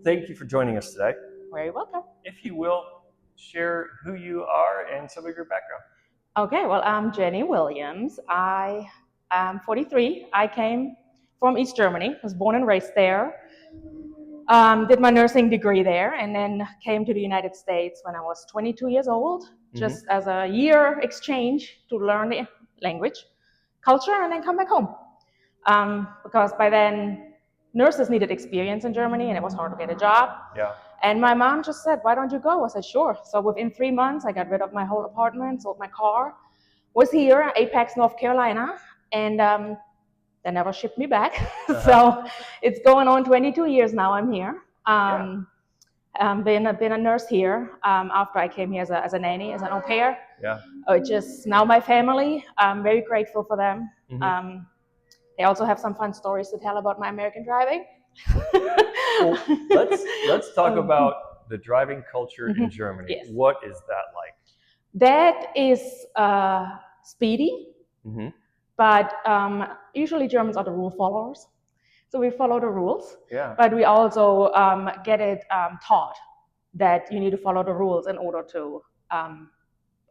thank you for joining us today. Very welcome. If you will, share who you are and some of your background. Okay, well, I'm Jenny Williams. I am 43. I came from East Germany, was born and raised there. Did my nursing degree there, and then came to the United States when I was 22 years old, just as a year exchange to learn the language, culture, and then come back home. Because by then, nurses needed experience in Germany, and it was hard to get a job. Yeah. And my mom just said, "Why don't you go?" I said, "Sure." So within 3 months, I got rid of my whole apartment, sold my car, was here, Apex, North Carolina, and they never shipped me back. So it's going on 22 years now I'm here. Been a nurse here after I came here as a nanny, as an au pair. Yeah. Just now my family. I'm very grateful for them. They also have some fun stories to tell about my American driving. Well, let's talk about the driving culture in Germany. Yes. What is that like? That is speedy, but usually Germans are the rule followers. So we follow the rules, but we also get it taught that you need to follow the rules in order to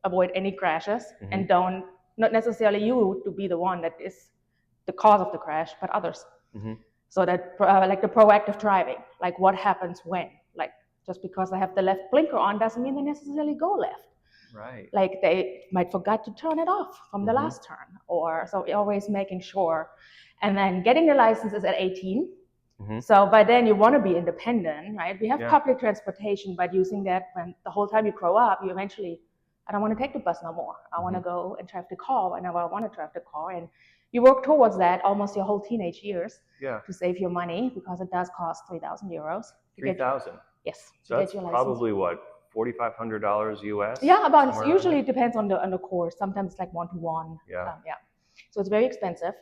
avoid any crashes, and not necessarily you to be the one that is the cause of the crash, but others. So that like the proactive driving, like what happens when, like just because I have the left blinker on doesn't mean they necessarily go left. Right. Like they might forget to turn it off from the last turn, or so always making sure. And then getting the license is at 18. So by then you want to be independent, right? We have public transportation, but using that when the whole time you grow up, you eventually, I don't want to take the bus no more. I want to go and drive the car whenever I want to drive the car. And you work towards that almost your whole teenage years to save your money, because it does cost 3,000 euros. 3,000? Yes. So that's probably what, $4,500 US? Yeah, about usually it depends on the course. Sometimes it's like 1-to-1. So it's very expensive,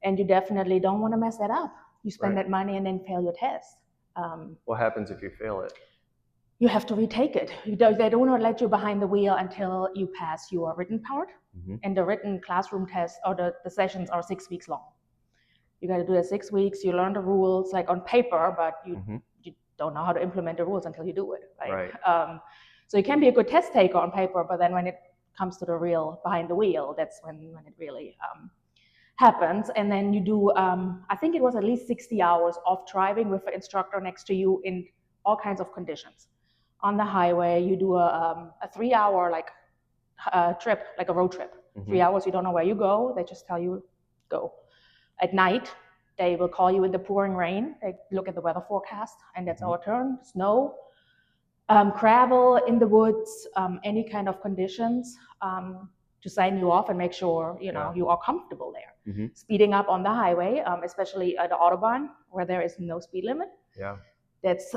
and you definitely don't want to mess that up. You spend that money and then fail your test. What happens if you fail it? You have to retake it. They do not let you behind the wheel until you pass your written part. And the written classroom test or the sessions are 6 weeks long. You got to do it 6 weeks. You learn the rules like on paper, but you don't know how to implement the rules until you do it. Right? So you can be a good test taker on paper, but then when it comes to the real behind the wheel, that's when it really happens. And then you do, I think it was at least 60 hours of driving with an instructor next to you in all kinds of conditions. On the highway, you do a 3-hour trip, like a road trip. 3 hours, you don't know where you go. They just tell you, go. At night, they will call you in the pouring rain. They look at the weather forecast, and that's our turn. Snow, gravel in the woods, any kind of conditions to sign you off and make sure you are comfortable there. Speeding up on the highway, especially at the Autobahn, where there is no speed limit. That's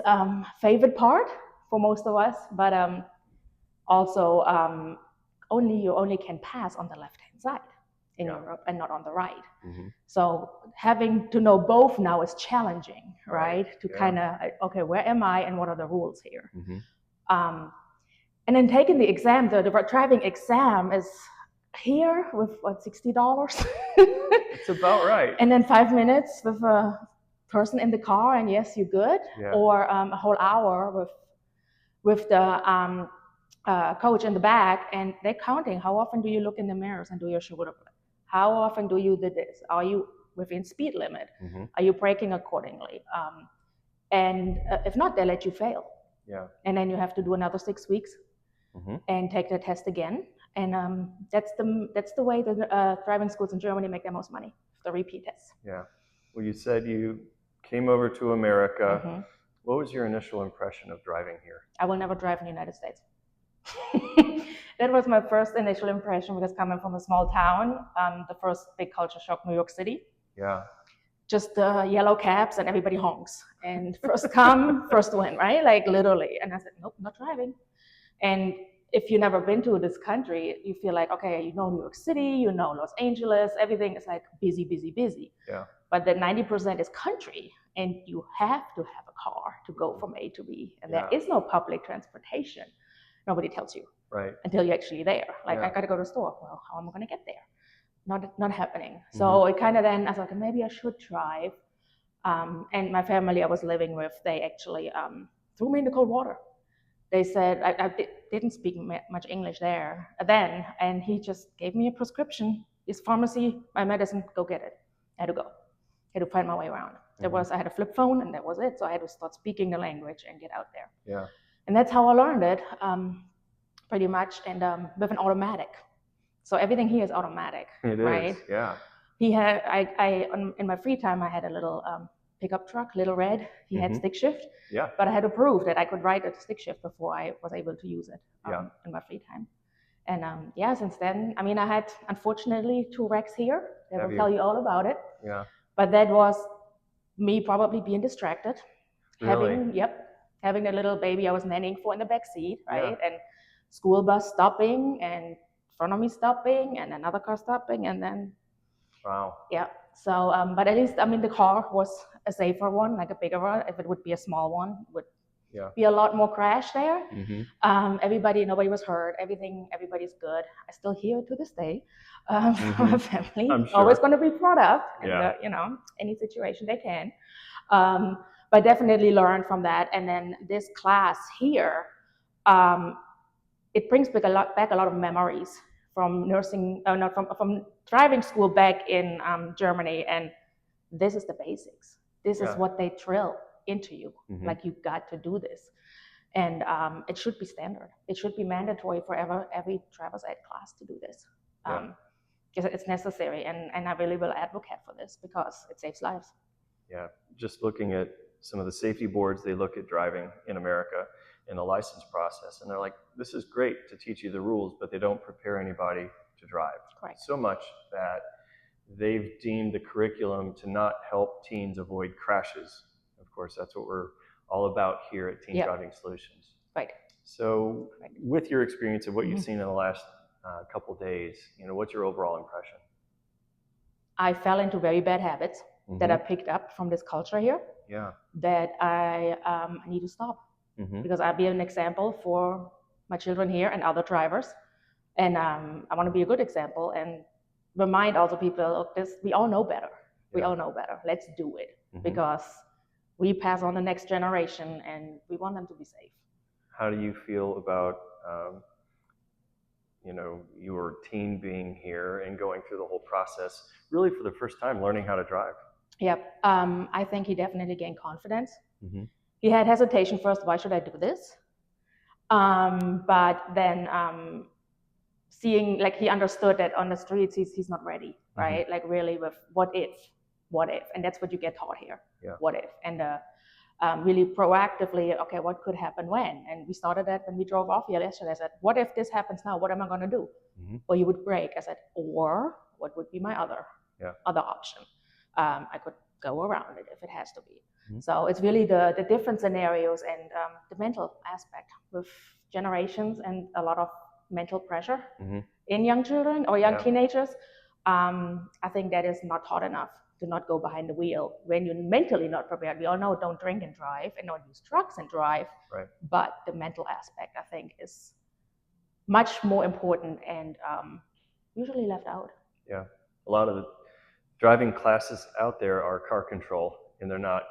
favorite part for most of us, but also you only can pass on the left-hand side in Europe and not on the right. So having to know both now is challenging, right? To kind of, okay, where am I and what are the rules here? And then taking the exam, the driving exam is here with what, $60? It's about right. And then 5 minutes with a person in the car, and yes, you're good. Or a whole hour with the coach in the back, and they're counting. How often do you look in the mirrors and do your shoulder? How often do you do this? Are you within speed limit? Are you braking accordingly? And if not, they let you fail. And then you have to do another 6 weeks and take the test again. And that's the way the driving schools in Germany make their most money, the repeat tests. Well, you said you came over to America. What was your initial impression of driving here? I will never drive in the United States. That was my first initial impression, because coming from a small town, the first big culture shock, New York City. Just the yellow cabs and everybody honks. And first come, first win, right? Like literally. And I said, nope, not driving. And if you've never been to this country, you feel like, okay, you know New York City, you know Los Angeles, everything is like busy, busy, busy. But the 90% is country, and you have to have a car to go from A to B. And there is no public transportation. Nobody tells you until you're actually there. Like, I got to go to the store. Well, how am I going to get there? Not happening. So it kind of then, I thought, okay, maybe I should drive. And my family I was living with, they actually threw me in the cold water. They said I didn't speak much English there then, and he just gave me a prescription. His pharmacy, my medicine, go get it. I had to go. I had to find my way around. I had a flip phone, and that was it. So I had to start speaking the language and get out there. Yeah. And that's how I learned it, pretty much, and with an automatic. So everything here is automatic. It right? is, yeah. He had in my free time I had a little pickup truck, little red. He had stick shift. Yeah. But I had to prove that I could ride a stick shift before I was able to use it in my free time. And since then, I mean, I had unfortunately 2 wrecks here. I will tell you all about it. Yeah. But that was me probably being distracted. Really? Having a little baby I was nannying for in the back seat, right? Yeah. And school bus stopping, and in front of me stopping, and another car stopping, and then. Wow. Yeah. So, but at least, I mean, the car was a safer one, like a bigger one. If it would be a small one, it would be a lot more crash there. Nobody was hurt. Everybody's good. I still hear to this day from my family. I'm sure. Always going to be brought up in any situation they can. But definitely learned from that. And then this class here, it brings back a lot of memories from nursing, from driving school back in Germany. And this is the basics. This is what they drill into you. Like, you got to do this. And it should be standard. It should be mandatory for every driver's ed class to do this. Because it's necessary. And I really will advocate for this because it saves lives. Yeah, just looking at some of the safety boards, they look at driving in America in the license process, and they're like, this is great to teach you the rules, but they don't prepare anybody to drive. Correct. So much that they've deemed the curriculum to not help teens avoid crashes. Of course, that's what we're all about here at Teen Driving Solutions. Right. So with your experience of what you've seen in the last couple of days, what's your overall impression? I fell into very bad habits that I picked up from this culture here. Yeah. That I need to stop. Because I'll be an example for my children here and other drivers. And I want to be a good example and remind also people, look, we all know better. We all know better. Let's do it. Because we pass on the next generation and we want them to be safe. How do you feel about your teen being here and going through the whole process, really for the first time, learning how to drive? Yep. I think he definitely gained confidence. He had hesitation first, why should I do this? But then seeing, like, he understood that on the streets he's not ready, right? Like, really with what if? And that's what you get taught here. What if? And really proactively, okay, what could happen when? And we started that when we drove off here yesterday. I said, what if this happens now? What am I going to do? Or you would brake. I said, or what would be my other option? I could go around it if it has to be. So it's really the different scenarios and the mental aspect with generations and a lot of mental pressure in young children or young teenagers. I think that is not taught enough. Do not go behind the wheel when you're mentally not prepared. We all know don't drink and drive and don't use drugs and drive. Right. But the mental aspect, I think, is much more important and usually left out. Yeah. A lot of the driving classes out there are car control, and they're not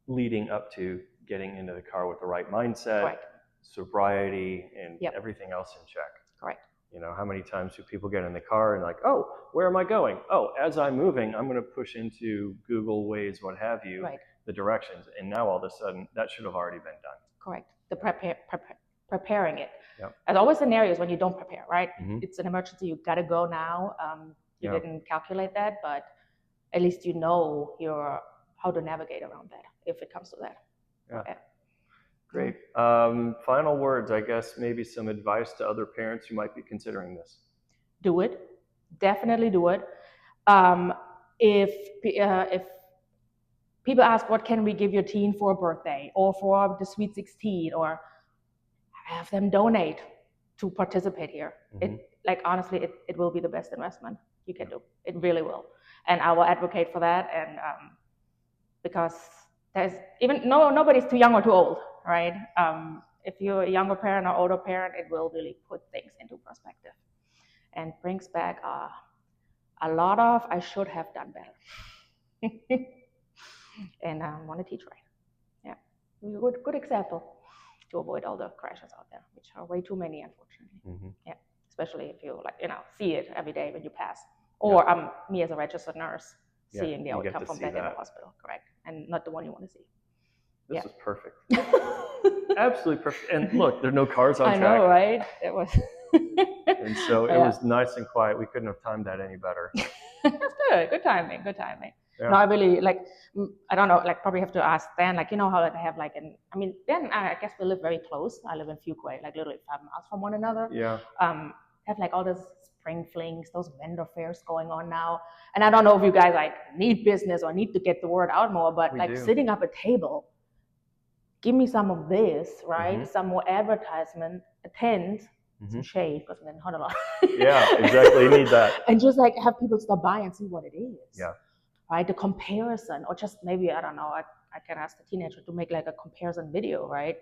leading up to getting into the car with the right mindset, correct, sobriety, and everything else in check. Correct. How many times do people get in the car and like, oh, where am I going? Oh, as I'm moving, I'm going to push into Google, Waze, what have you, the directions. And now all of a sudden, that should have already been done. Correct. The preparing it. There's always scenarios when you don't prepare, right? It's an emergency. You got to go now. You didn't calculate that, but at least you know how to navigate around that if it comes to that. Yeah. Great. Final words, I guess, maybe some advice to other parents who might be considering this. Do it. Definitely do it. If people ask, what can we give your teen for a birthday or for the Sweet 16, or have them donate to participate here. Honestly, it will be the best investment you can do. It really will. And I will advocate for that. And because there's nobody's too young or too old, right? If you're a younger parent or older parent, it will really put things into perspective and brings back a lot of, I should have done better. and want to teach right. Yeah, good example to avoid all the crashes out there, which are way too many, unfortunately. Yeah, especially if you see it every day when you pass, or me as a registered nurse seeing the outcome from that in the hospital, correct, and not the one you want to see. This is perfect. Absolutely perfect. And look, there are no cars on track. I know, right? It was. And so it was nice and quiet. We couldn't have timed that any better. That's good. Good timing. Good timing. Yeah. No, I really I don't know, probably have to ask Dan, how they have Dan, I guess we live very close. I live in Fuquay, literally 5 miles from one another. Yeah. Have all those spring flings, those vendor fairs going on now. And I don't know if you guys need business or need to get the word out more, but sitting up a table, give me some of this, right? Some more advertisement, attend, some shade, because then not a lot. Yeah, exactly. You need that. And just have people stop by and see what it is. Yeah. Right? The comparison, or just maybe, I don't know, I can ask the teenager to make a comparison video, right?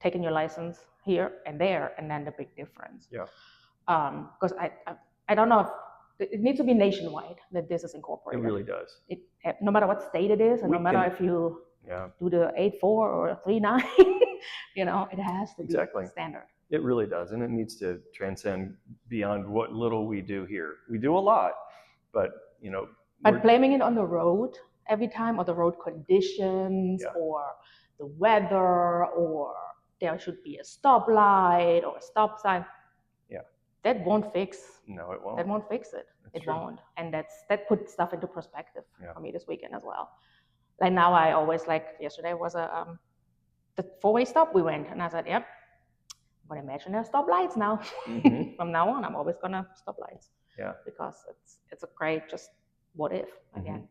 Taking your license here and there, and then the big difference. Yeah. Because I don't know if it needs to be nationwide that this is incorporated. It really does. No matter what state it is, and no matter if you do the 8.4 or 3.9, it has to be standard. It really does, and it needs to transcend beyond what little we do here. We do a lot, but But blaming it on the road every time, or the road conditions, or the weather, or there should be a stoplight or a stop sign. Yeah. That won't fix. No, it won't. That won't fix it. It won't. And that puts stuff into perspective for me this weekend as well. Now I always yesterday was the 4-way stop we went, and I said, yep, but imagine there's stoplights now. From now on, I'm always gonna stop lights. Yeah. Because it's a great just what if again.